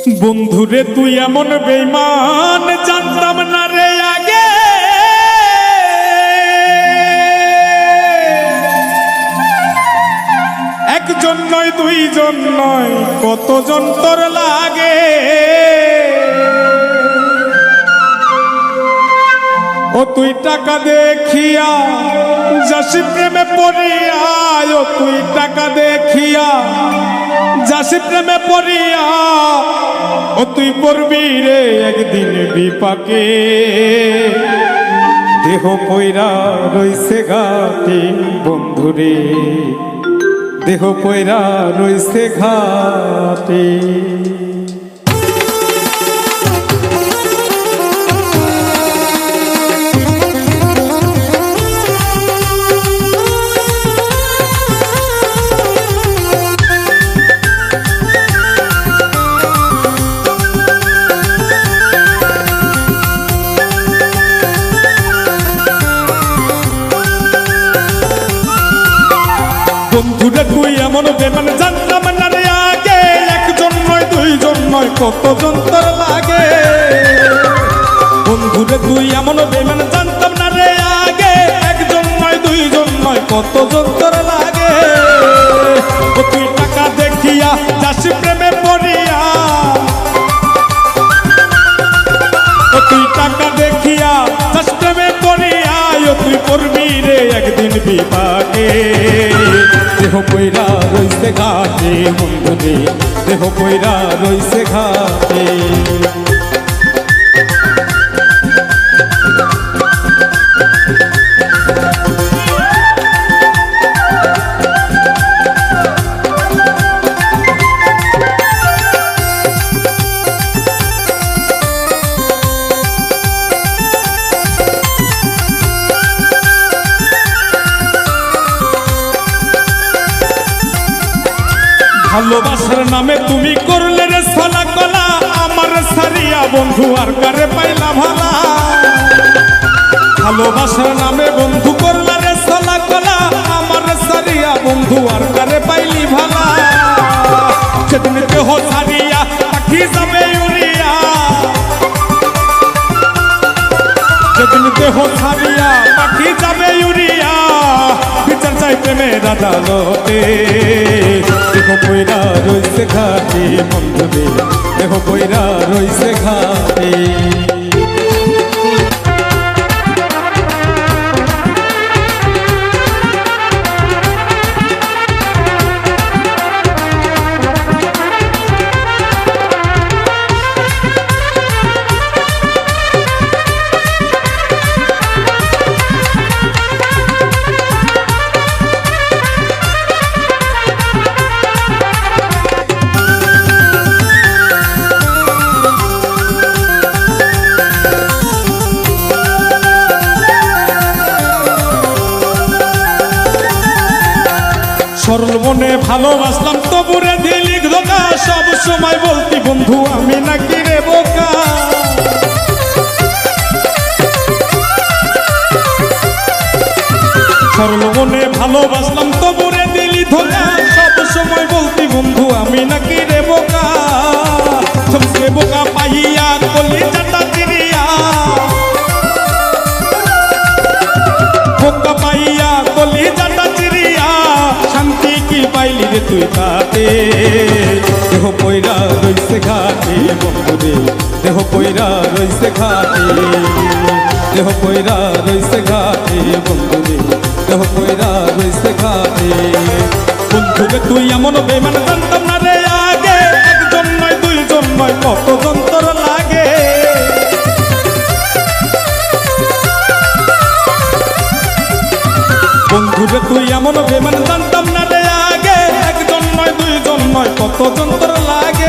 বন্ধুরে তুই এমন বেঈমান জানতাম না রে আগে। একজন নয় দুইজন নয় কতজন তোর লাগে। ও তুই টাকা দেখিয়া যাসি প্রেমে পড়িয়া, ও তুই টাকা দেখিয়া যাসি প্রেমে পড়িয়া, ও তুই পড়বি রে একদিন বিপাকে। দেহ পয়রা রইছে ঘাটে বন্ধুরে, দেহ পয়রা রইছে ঘাটে। বন্ধুরে তুই এমন বেমান জানতাম না রে আগে। একজন নয় দুইজন নয় কতজন তোর লাগে। বন্ধুরে তুই এমন বেমান জানতাম না রে আগে। একজন নয় দুইজন নয় কতজন তোর লাগে। ও তুই টাকা দেখিয়া যাসি প্রেমে পড়িয়া, ও তুই টাকা দেখিয়া যাস প্রেমে পড়িয়া, ও তুই পড়বি রে একদিন বিপাকে। দেহ পয়রা রইছে ঘাটে বন্ধুরে, দেহ পয়রা রইছে ঘাটে। ভালোবাসার নামে তুমি করলে রে ছলা কলা, আমার সারিয়া বন্ধু আর কারে পাইলা ভালা। ভালোবাসার নামে বন্ধু করলে রে ছলা কলা, আমার সারিয়া বন্ধু আর কারে পাইলি ভালা। সেদিন দেহ সারিয়া পাখি যাবে উড়িয়া, সেদিন দেহ সারিয়া পাখি যাবে উড়িয়া, বিচার চাই প্রেমের আদালতে। দেহ পয়রা রইছে ঘাটে বন্ধুরে, দেহ পয়রা রইছে ঘাটে। সরল মনে ভালোবাসলাম তবুরে দিলি ধোকা, সব সময় বলতি বন্ধু আমি নাকি রে বোকা। সরল মনে ভালোবাসলাম তবুরে দিলি ধোকা, সব সময় বলতি বন্ধু আমি নাকি রে বোকা। সবচেয়ে বোকা পাইয়া কলি চাটা চিরিয়া, বোকা পাইয়া কলি চাটা চিরিয়া, শান্তি কি পাইলি রে তুই তাতে। দেহ পয়রা রইছে ঘাটে বন্ধুরে, দেহ পয়রা রইছে ঘাটে। দেহ পয়রা রইছে ঘাটে বন্ধুরে, দেহ পয়রা রইছে ঘাটে। বন্ধুরে তুই এমন বেমান জানতাম না রে আগে। একজন নয় দুইজন নয় কতজন তোর লাগে। বন্ধুরে তুই এমন বেমান জানতাম না রে আগে। একজন নয় দুইজন নয় কতজন তোর লাগে।